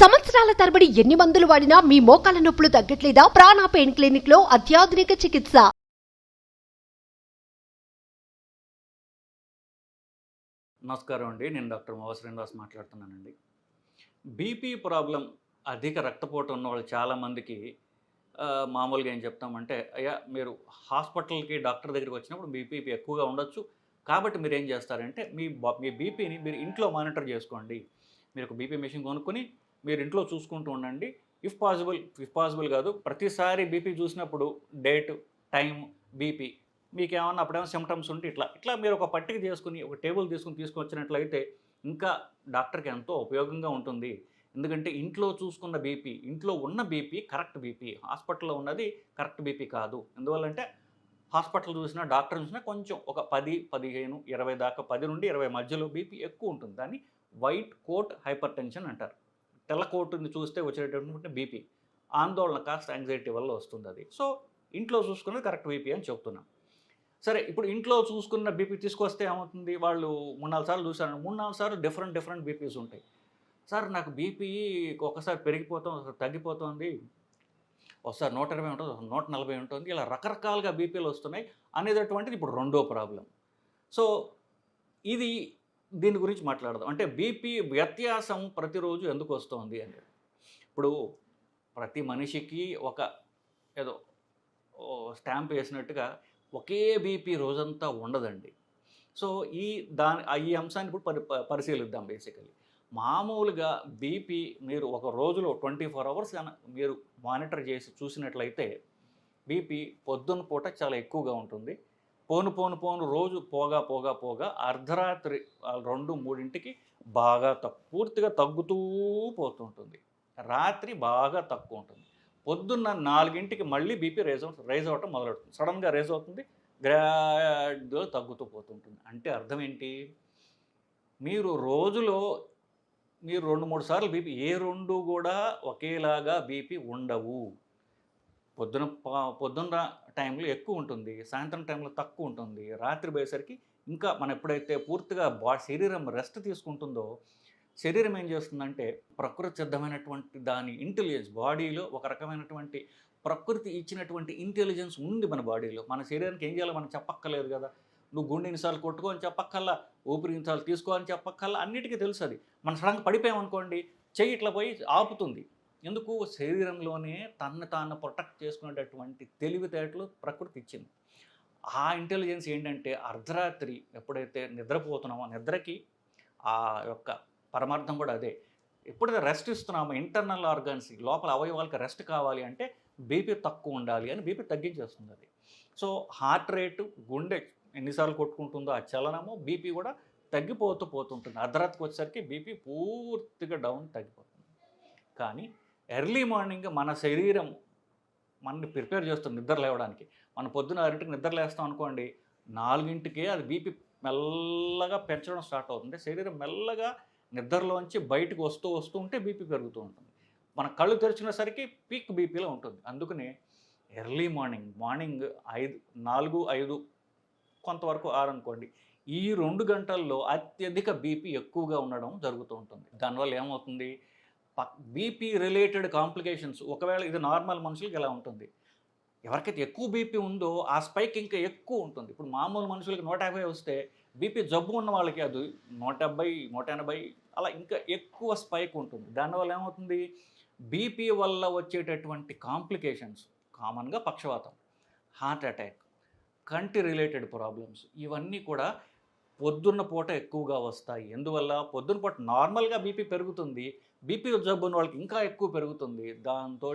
సంవత్సరాల తరబడి ఎన్ని మందులు వాడినా మీ మోకాల నొప్పులు తగ్గట్లేదా? ప్రాణ పెయిన్ క్లినిక్ లో అత్యాధునిక చికిత్స. నమస్కారం అండి. నేను డాక్టర్ మోవ శ్రీనివాస్ మాట్లాడుతున్నానండి. బీపీ ప్రాబ్లం, అధిక రక్తపోటు ఉన్న వాళ్ళు చాలామందికి మామూలుగా ఏం చెప్తామంటే, అయ్యా మీరు హాస్పిటల్కి డాక్టర్ దగ్గరికి వచ్చినప్పుడు బీపీ ఎక్కువగా ఉండొచ్చు, కాబట్టి మీరు ఏం చేస్తారంటే మీ బీపీని మీరు ఇంట్లో మానిటర్ చేసుకోండి. మీరు ఒక బీపీ మెషిన్ కొనుక్కొని మీరు ఇంట్లో చూసుకుంటూ ఉండండి. ఇఫ్ పాసిబుల్ కాదు, ప్రతిసారి బీపీ చూసినప్పుడు డేట్, టైం, బీపీ మీకేమన్నా అప్పుడేమో సిమ్టమ్స్ ఉంటే ఇట్లా మీరు ఒక పట్టిక చేసుకుని, ఒక టేబుల్ తీసుకొచ్చినట్లయితే ఇంకా డాక్టర్కి ఎంతో ఉపయోగంగా ఉంటుంది. ఎందుకంటే ఇంట్లో చూసుకున్న బీపీ, ఇంట్లో ఉన్న బీపీ కరెక్ట్ బీపీ, హాస్పిటల్లో ఉన్నది కరెక్ట్ బీపీ కాదు. ఎందువల్లంటే హాస్పిటల్ చూసినా, డాక్టర్ చూసినా కొంచెం ఒక 10, 15, 20 దాకా, 10 నుండి 20 మధ్యలో బీపీ ఎక్కువ ఉంటుంది. దాన్ని వైట్ కోట్ హైపర్ టెన్షన్ అంటారు. తెల్ల కోటుని చూస్తే వచ్చేటటువంటి బీపీ ఆందోళన కాస్త యాంగ్జైటీ వల్ల వస్తుంది అది. సో ఇంట్లో చూసుకున్నది కరెక్ట్ బీపీ అని చెప్తున్నాం. సరే, ఇప్పుడు ఇంట్లో చూసుకున్న బీపీ తీసుకొస్తే ఏమవుతుంది? వాళ్ళు 3-4 సార్లు చూసారు, 3-4 సార్లు డిఫరెంట్ బీపీస్ ఉంటాయి. సార్ నాకు బీపీ ఒకసారి పెరిగిపోతాం, ఒకసారి తగ్గిపోతుంది, ఒకసారి 120 ఉంటుంది, 140 ఉంటుంది, ఇలా రకరకాలుగా బీపీలు వస్తున్నాయి అనేటటువంటిది ఇప్పుడు రెండో ప్రాబ్లం. సో దీని గురించి మాట్లాడదాం. అంటే బీపీ వ్యత్యాసం ప్రతిరోజు ఎందుకు వస్తుంది అనేది. ఇప్పుడు ప్రతి మనిషికి ఒక ఏదో స్టాంప్ వేసినట్టుగా ఒకే బీపీ రోజంతా ఉండదండి. సో ఈ అంశాన్ని ఇప్పుడు పరిశీలిద్దాం. బేసికలీ మామూలుగా బీపీ మీరు ఒక రోజులో 24 అవర్స్ మీరు మానిటర్ చేసి చూసినట్లయితే బీపీ పొద్దున్న పూట చాలా ఎక్కువగా ఉంటుంది. పోను రోజు పోగా అర్ధరాత్రి 2-3ంటికి బాగా పూర్తిగా తగ్గుతూ పోతుంటుంది. రాత్రి బాగా తక్కువ ఉంటుంది. పొద్దున్న 4ంటికి మళ్ళీ బీపీ రైజ్ అవ్వటం మొదలవుతుంది. సడన్గా రైజ్ అవుతుంది, గ్రాడ్యువల్గా తగ్గుతూ పోతుంటుంది. అంటే అర్థం ఏంటి? మీరు రోజులో 2-3 సార్లు బీపీ, ఏ రెండు కూడా ఒకేలాగా బీపీ ఉండవు. పొద్దున్న టైంలో ఎక్కువ ఉంటుంది, సాయంత్రం టైంలో తక్కువ ఉంటుంది, రాత్రి పోయేసరికి ఇంకా మనం ఎప్పుడైతే పూర్తిగా శరీరం రెస్ట్ తీసుకుంటుందో, శరీరం ఏం చేస్తుందంటే ప్రకృతి సిద్ధమైనటువంటి దాని ఇంటెలిజెన్స్, బాడీలో ఒక రకమైనటువంటి ప్రకృతి ఇచ్చినటువంటి ఇంటెలిజెన్స్ ఉంది మన బాడీలో. మన శరీరానికి ఏం చేయాలో మనం చెప్పక్కర్లేదు కదా. నువ్వు గుండె ఇన్నిసార్లు కొట్టుకో అని చెప్పక్కల్లా, ఊపిరి ఇన్నిసార్లు తీసుకో అని చెప్పక్కల్లా, అన్నిటికీ తెలుసు అది. మన సడన్గా పడిపోయామనుకోండి, చెయ్యి ఇట్లా పోయి ఆపుతుంది. ఎందుకు? శరీరంలోనే తాను ప్రొటెక్ట్ చేసుకునేటటువంటి తెలివితేటలు ప్రకృతి ఇచ్చింది. ఆ ఇంటెలిజెన్స్ ఏంటంటే అర్ధరాత్రి ఎప్పుడైతే నిద్రపోతున్నామో, నిద్రకి ఆ యొక్క పరమార్థం కూడా అదే. ఎప్పుడైతే రెస్ట్ ఇస్తున్నామో ఇంటర్నల్ ఆర్గాన్స్, లోపల అవయవాలకి రెస్ట్ కావాలి అంటే బీపీ తక్కువ ఉండాలి అని బీపీ తగ్గించేస్తుంది అది. సో హార్ట్ రేటు, గుండె ఎన్నిసార్లు కొట్టుకుంటుందో ఆ చలనము, బీపీ కూడా పోతుంటుంది. అర్ధరాత్రికి వచ్చేసరికి బీపీ పూర్తిగా డౌన్ తగ్గిపోతుంది. కానీ ఎర్లీ మార్నింగ్ మన శరీరం మనని ప్రిపేర్ చేస్తుంది నిద్ర లేవడానికి. మనం పొద్దున్న 6ంటికి నిద్ర లేస్తాం అనుకోండి, 4ంటికే అది బీపీ మెల్లగా పెంచడం స్టార్ట్ అవుతుంది. శరీరం మెల్లగా నిద్రలోంచి బయటకు వస్తూ ఉంటే బీపీ పెరుగుతూ ఉంటుంది. మన కళ్ళు తెరిచినసరికి పీక్ బీపీలో ఉంటుంది. అందుకనే ఎర్లీ మార్నింగ్ 4-5 కొంతవరకు 6 అనుకోండి, ఈ 2 గంటల్లో అత్యధిక బీపీ ఎక్కువగా ఉండడం జరుగుతూ ఉంటుంది. దానివల్ల ఏమవుతుంది? బీపీ రిలేటెడ్ కాంప్లికేషన్స్, ఒకవేళ ఇది నార్మల్ మనుషులకి ఎలా ఉంటుంది, ఎవరికైతే ఎక్కువ బీపీ ఉందో ఆ స్పైక్ ఇంకా ఎక్కువ ఉంటుంది. ఇప్పుడు మామూలు మనుషులకి 150 వస్తే బీపీ జబ్బు ఉన్న వాళ్ళకి అది 170, 180 అలా ఇంకా ఎక్కువ స్పైక్ ఉంటుంది. దానివల్ల ఏమవుతుంది? బీపీ వల్ల వచ్చేటటువంటి కాంప్లికేషన్స్ కామన్గా పక్షవాతం, హార్ట్ అటాక్, కంటి రిలేటెడ్ ప్రాబ్లమ్స్, ఇవన్నీ కూడా పొద్దున్న పూట ఎక్కువగా వస్తాయి. ఎందువల్ల? పొద్దున్న పూట నార్మల్గా బీపీ పెరుగుతుంది, బీపీ జబ్బు ఉన్న వాళ్ళకి ఇంకా ఎక్కువ పెరుగుతుంది. దాంతో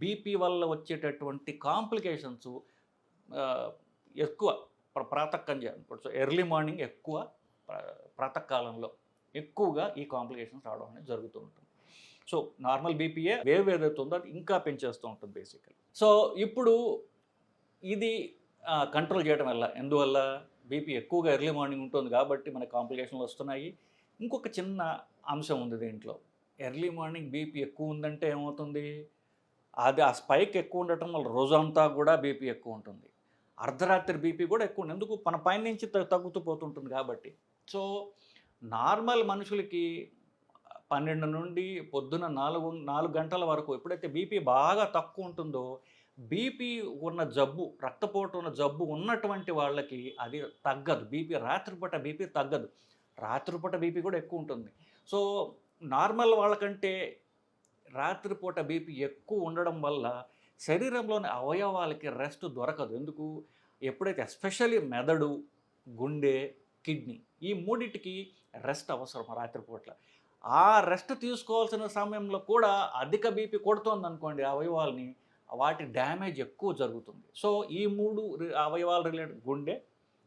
బీపీ వల్ల వచ్చేటటువంటి కాంప్లికేషన్స్ ఎక్కువ ఎర్లీ మార్నింగ్ ఎక్కువ, ప్రాతకాలంలో ఎక్కువగా ఈ కాంప్లికేషన్స్ రావడం అనేది జరుగుతూ ఉంటుంది. సో నార్మల్ బీపీఏ వేవ్ ఏదైతే ఉందో అది ఇంకా పెంచేస్తూ ఉంటుంది బేసికలీ. సో ఇప్పుడు ఇది కంట్రోల్ చేయడం వల్ల, ఎందువల్ల? బీపీ ఎక్కువగా ఎర్లీ మార్నింగ్ ఉంటుంది కాబట్టి మనకు కాంప్లికేషన్లు వస్తున్నాయి. ఇంకొక చిన్న అంశం ఉంది దీంట్లో. ఎర్లీ మార్నింగ్ బీపీ ఎక్కువ ఉందంటే ఏమవుతుంది? ఆ స్పైక్ ఎక్కువ ఉండటం వల్ల రోజంతా కూడా బీపీ ఎక్కువ ఉంటుంది. అర్ధరాత్రి బీపీ కూడా ఎక్కువ ఉంటుంది. ఎందుకు? మన పైన నుంచి తగ్గుతూ పోతుంటుంది కాబట్టి. సో నార్మల్ మనుషులకి 12 నుండి పొద్దున 4 గంటల వరకు ఎప్పుడైతే బీపీ బాగా తక్కువ ఉంటుందో, బీపీ ఉన్న జబ్బు, రక్తపోటు ఉన్న జబ్బు ఉన్నటువంటి వాళ్ళకి అది తగ్గదు. రాత్రిపూట బీపీ తగ్గదు. రాత్రిపూట బీపీ కూడా ఎక్కువ ఉంటుంది. సో, నార్మల్ వాళ్ళకంటే రాత్రిపూట బీపీ ఎక్కువ ఉండడం వల్ల శరీరంలోని అవయవాలకి రెస్ట్ దొరకదు. ఎందుకు? ఎప్పుడైతే ఎస్పెషల్లీ మెదడు, గుండె, కిడ్నీ ఈ మూడిటికి రెస్ట్ అవసరం రాత్రిపూట్ల. ఆ రెస్ట్ తీసుకోవాల్సిన సమయంలో కూడా అధిక బీపీ కొడుతోందనుకోండి అవయవాల్ని, వాటి డ్యామేజ్ ఎక్కువ జరుగుతుంది. సో, ఈ 3 అవయవాల రిలేటెడ్ గుండె,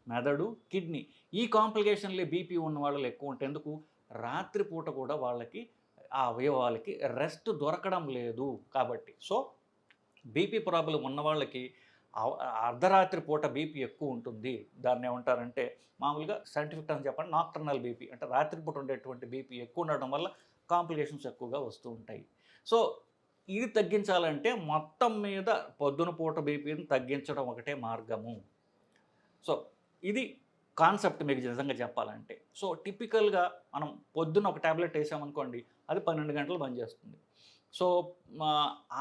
మెదడు, కిడ్నీ ఈ కాంప్లికేషన్లే బీపీ ఉన్న వాళ్ళలో ఎక్కువ ఉంటాయి. ఎందుకు? రాత్రిపూట కూడా వాళ్ళకి ఆ అవయవాలకి రెస్ట్ దొరకడం లేదు కాబట్టి. సో, బీపీ ప్రాబ్లం ఉన్న వాళ్ళకి అర్ధరాత్రి పూట బీపీ ఎక్కువ ఉంటుంది. దాన్ని ఏమంటారంటే మామూలుగా సైంటిఫిక్ టర్మ్ చెప్పండి నాక్టర్నల్ బీపీ, అంటే రాత్రిపూట ఉండేటువంటి బీపీ ఎక్కువ ఉండడం వల్ల కాంప్లికేషన్స్ ఎక్కువగా వస్తూ ఉంటాయి. సో, ఇది తగ్గించాలంటే మొత్తం మీద పొద్దున పూట బీపీని తగ్గించడం ఒకటే మార్గము. సో, ఇది కాన్సెప్ట్ మీకు నిజంగా చెప్పాలంటే. సో, టిపికల్గా మనం పొద్దున్న ఒక ట్యాబ్లెట్ వేసామనుకోండి, అది 12 గంటలు పనిచేస్తుంది. సో,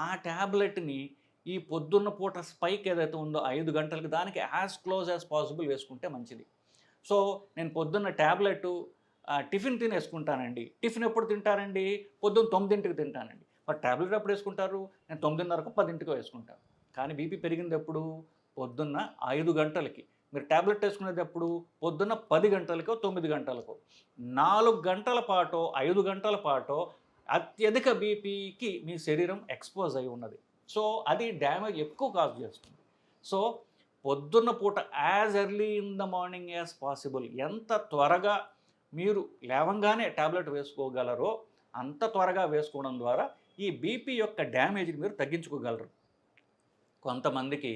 ఆ ట్యాబ్లెట్ని ఈ పొద్దున్న పూట స్పైక్ ఏదైతే ఉందో 5 గంటలకి దానికి యాజ్ క్లోజ్ యాజ్ పాసిబుల్ వేసుకుంటే మంచిది. సో, నేను పొద్దున్న ట్యాబ్లెట్ టిఫిన్ తినేసుకుంటానండి. టిఫిన్ ఎప్పుడు తింటారండి? పొద్దున్న 9కి తింటానండి. మరి ట్యాబ్లెట్ ఎప్పుడు వేసుకుంటారు? నేను 9:30కో 10కో వేసుకుంటాను. కానీ బీపీ పెరిగింది ఎప్పుడు? పొద్దున్న 5 గంటలకి. మీరు ట్యాబ్లెట్ వేసుకునేది ఎప్పుడు? పొద్దున్న 10 గంటలకో 9 గంటలకో. 4 గంటల పాటో 5 గంటల పాటో అత్యధిక బీపీకి మీ శరీరం ఎక్స్పోజ్ అయి ఉన్నది. సో, అది డ్యామేజ్ ఎక్కువ కాజ్ చేస్తుంది. సో, పొద్దున్న పూట as early in the morning as possible ఎంత త్వరగా మీరు లేవంగానే ట్యాబ్లెట్ వేసుకోగలరో అంత త్వరగా వేసుకోవడం ద్వారా ఈ బీపీ యొక్క డ్యామేజ్ని మీరు తగ్గించుకోగలరు. కొంతమందికి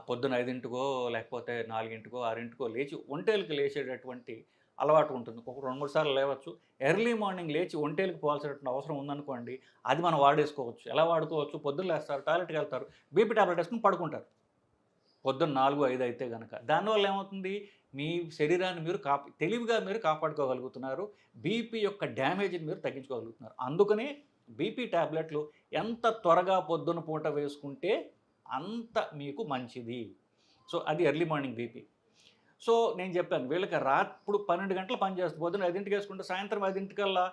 పొద్దున 5కో లేకపోతే 4కో 6కో లేచి ఒంటేలకు లేచేటటువంటి అలవాటు ఉంటుంది. ఒక 2-3 సార్లు లేవచ్చు. ఎర్లీ మార్నింగ్ లేచి ఒంటేలకు పోవాల్సినటువంటి అవసరం ఉందనుకోండి, అది మనం వాడేసుకోవచ్చు. ఎలా వాడుకోవచ్చు? పొద్దున్న లేస్తారు, టాయిలెట్కి వెళ్తారు, బీపీ టాబ్లెట్ వేసుకుని పడుకుంటారు. పొద్దున్న 4-5 అయితే కనుక దానివల్ల ఏమవుతుంది? మీ శరీరాన్ని మీరు తెలివిగా మీరు కాపాడుకోగలుగుతున్నారు. బీపీ యొక్క డ్యామేజ్ని మీరు తగ్గించుకోగలుగుతున్నారు. అందుకనే బీపీ టాబ్లెట్లు ఎంత త్వరగా పొద్దున పూట వేసుకుంటే అంత మీకు మంచిది. సో, అది ఎర్లీ మార్నింగ్ బీపీ. సో, నేను చెప్పాను వీళ్ళకి ఇప్పుడు 12 గంటలు పనిచేస్తుంది. పొద్దున్న 5కి వేసుకుంటే సాయంత్రం 5కల్లా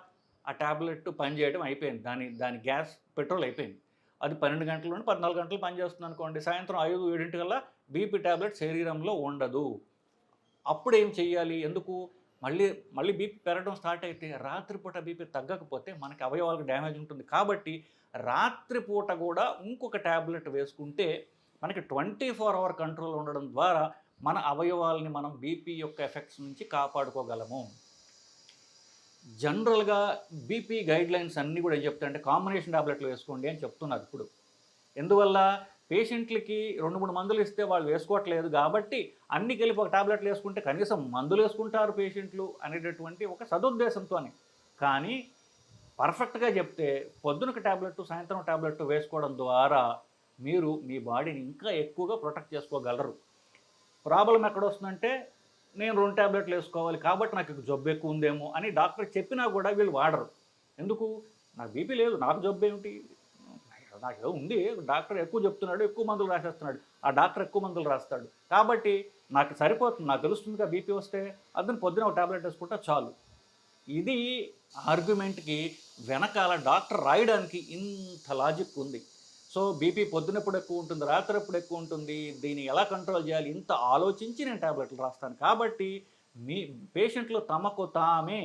ఆ టాబ్లెట్ పనిచేయడం అయిపోయింది. దాని గ్యాస్ పెట్రోల్ అయిపోయింది. అది 12 గంటల నుండి 14 గంటలు పనిచేస్తుంది అనుకోండి. సాయంత్రం 5-7కల్లా బీపీ టాబ్లెట్ శరీరంలో ఉండదు. అప్పుడు ఏం చెయ్యాలి? ఎందుకు? మళ్ళీ బీపీ పెరగడం స్టార్ట్ అయితే రాత్రిపూట బీపీ తగ్గకపోతే మనకి అవయవాలకు డ్యామేజ్ ఉంటుంది. కాబట్టి రాత్రిపూట కూడా ఇంకొక ట్యాబ్లెట్ వేసుకుంటే మనకి 24 అవర్ కంట్రోల్ ఉండడం ద్వారా మన అవయవాలని మనం బీపీ యొక్క ఎఫెక్ట్స్ నుంచి కాపాడుకోగలము. జనరల్గా బీపీ గైడ్లైన్స్ అన్నీ కూడా ఏం చెప్తాయంటే కాంబినేషన్ ట్యాబ్లెట్లు వేసుకోండి అని చెప్తున్నారు ఇప్పుడు. ఎందువల్ల? పేషెంట్లకి 2-3 మందులు ఇస్తే వాళ్ళు వేసుకోవట్లేదు కాబట్టి అన్ని కలిపి ఒక ట్యాబ్లెట్లు వేసుకుంటే కనీసం మందులు వేసుకుంటారు పేషెంట్లు అనేటటువంటి ఒక సదుద్దేశంతోనే. కానీ పర్ఫెక్ట్గా చెప్తే పొద్దునకి ట్యాబ్లెట్ సాయంత్రం ట్యాబ్లెట్ వేసుకోవడం ద్వారా మీరు మీ బాడీని ఇంకా ఎక్కువగా ప్రొటెక్ట్ చేసుకోగలరు. ప్రాబ్లం ఎక్కడ వస్తుందంటే నేను 2 ట్యాబ్లెట్లు వేసుకోవాలి కాబట్టి నాకు జబ్బు ఎక్కువ ఉందేమో అని డాక్టర్ చెప్పినా కూడా వీళ్ళు వాడరు. ఎందుకు? నాకు బీపీ లేదు, నాకు జబ్బు ఏమిటి, నాకు ఏదో ఉంది, డాక్టర్ ఎక్కువ చెప్తున్నాడు, ఎక్కువ మందులు రాసేస్తున్నాడు, ఆ డాక్టర్ ఎక్కువ మందులు రాస్తాడు కాబట్టి నాకు సరిపోతుంది, నాకు తెలుస్తుందిగా బీపీ వస్తే అతను పొద్దున ఒక ట్యాబ్లెట్ వేసుకుంటే చాలు. ఇది ఆర్గ్యుమెంట్కి వెనకాల డాక్టర్ రాయడానికి ఇంత లాజిక్ ఉంది. సో, బీపీ పొద్దునప్పుడు ఎక్కువ ఉంటుంది, రాత్రి ఎప్పుడు ఎక్కువ ఉంటుంది, దీన్ని ఎలా కంట్రోల్ చేయాలి ఇంత ఆలోచించి నేను ట్యాబ్లెట్లు రాస్తాను. కాబట్టి మీ పేషెంట్లు తమకు తామే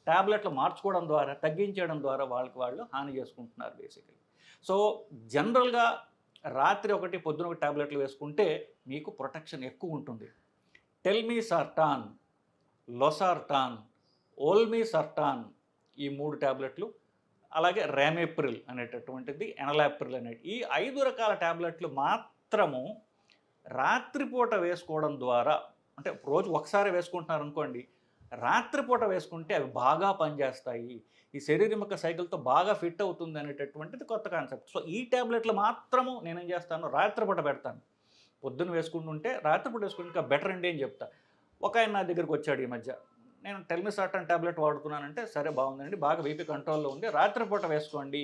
ట్యాబ్లెట్లు మార్చుకోవడం ద్వారా తగ్గించడం ద్వారా వాళ్ళు హాని చేసుకుంటున్నారు బేసికలీ. సో, జనరల్గా రాత్రి ఒకటి పొద్దున ఒక ట్యాబ్లెట్లు వేసుకుంటే మీకు ప్రొటెక్షన్ ఎక్కువ ఉంటుంది. టెల్మిసర్టాన్, లొసార్టాన్, ఓల్మిసర్టాన్ ఈ 3 ట్యాబ్లెట్లు, అలాగే ర్యామేప్రిల్ అనేటటువంటిది, ఎనలాప్రిల్ అనేటి ఈ 5 రకాల ట్యాబ్లెట్లు మాత్రము రాత్రిపూట వేసుకోవడం ద్వారా, అంటే రోజు ఒకసారి వేసుకుంటున్నారు అనుకోండి, రాత్రిపూట వేసుకుంటే అవి బాగా పనిచేస్తాయి, ఈ శరీరం యొక్క సైకిల్తో బాగా ఫిట్ అవుతుంది అనేటటువంటిది కొత్త కాన్సెప్ట్. సో, ఈ ట్యాబ్లెట్లు మాత్రము నేనేం చేస్తాను, రాత్రిపూట పెడతాను. పొద్దున్న వేసుకుంటుంటే రాత్రిపూట వేసుకుంటే ఇంకా బెటర్ అండి అని చెప్తా. ఒక ఆయన నా దగ్గరికి వచ్చాడు ఈ మధ్య, నేను టెల్మిసార్టాన్ టాబ్లెట్ వాడుతున్నానంటే సరే బాగుందండి, బాగా బీపీ కంట్రోల్లో ఉంది, రాత్రిపూట వేసుకోండి,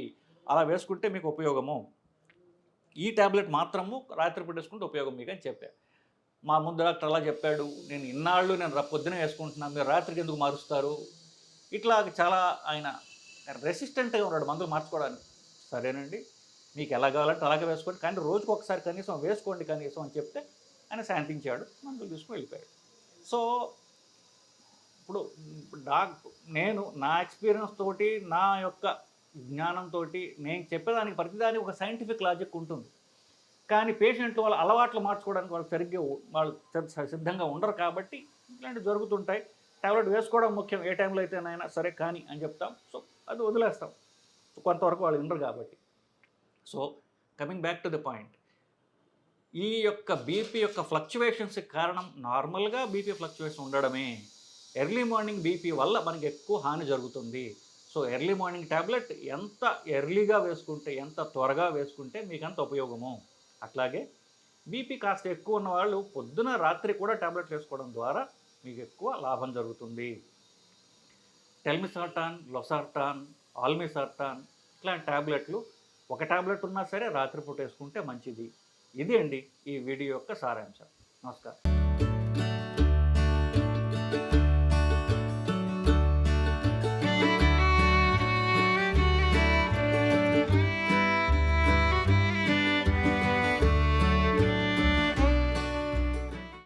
అలా వేసుకుంటే మీకు ఉపయోగము, ఈ టాబ్లెట్ మాత్రము రాత్రిపూట వేసుకుంటే ఉపయోగం మీకు అని చెప్పా. మా ముందు డాక్టర్ అలా చెప్పాడు, నేను ఇన్నాళ్ళు నేను పొద్దునే వేసుకుంటున్నాను, మీరు రాత్రికి ఎందుకు మారుస్తారు, ఇట్లా చాలా ఆయన రెసిస్టెంట్గా ఉన్నాడు మందులు మార్చుకోవడానికి. సరేనండి, మీకు ఎలా కావాలంటే అలాగే వేసుకోండి, కానీ రోజుకు ఒకసారి కనీసం వేసుకోండి కనీసం అని చెప్తే ఆయన శాంతించాడు, మందులు తీసుకుని వెళ్ళిపోయాడు. సో ఇప్పుడు నేను నా ఎక్స్పీరియన్స్ తోటి, నా యొక్క జ్ఞానంతో నేను చెప్పేదానికి ప్రతిదానికి ఒక సైంటిఫిక్ లాజిక్ ఉంటుంది. కానీ పేషెంట్ వాళ్ళ అలవాట్లు మార్చుకోవడానికి వాళ్ళు సరిగ్గా వాళ్ళు సిద్ధంగా ఉండరు కాబట్టి ఇట్లాంటివి జరుగుతుంటాయి. టాబ్లెట్ వేసుకోవడం ముఖ్యం, ఏ టైంలో అయితేనైనా సరే కానీ అని చెప్తాం. సో అది వదిలేస్తాం, సో కొంతవరకు వాళ్ళు ఉండరు కాబట్టి. So coming back to the point, ఈ యొక్క బీపీ యొక్క ఫ్లక్చువేషన్స్కి కారణం నార్మల్గా బీపీ ఫ్లక్చువేషన్ ఉండడమే. ఎర్లీ మార్నింగ్ బీపీ వల్ల మనకి ఎక్కువ హాని జరుగుతుంది. సో ఎర్లీ మార్నింగ్ ట్యాబ్లెట్ ఎంత ఎర్లీగా వేసుకుంటే, ఎంత త్వరగా వేసుకుంటే మీకు అంత ఉపయోగము. అట్లాగే బీపీ కాస్త ఎక్కువ ఉన్న వాళ్ళు పొద్దున రాత్రి కూడా ట్యాబ్లెట్లు వేసుకోవడం ద్వారా మీకు ఎక్కువ లాభం జరుగుతుంది. టెల్మిసార్టాన్, లొసార్టాన్, ఆల్మిసార్టాన్ ఇట్లాంటి ట్యాబ్లెట్లు ఒక ట్యాబ్లెట్ ఉన్నా సరే రాత్రిపూట వేసుకుంటే మంచిది. ఇది అండి ఈ వీడియో యొక్క సారాంశం. నమస్కారం.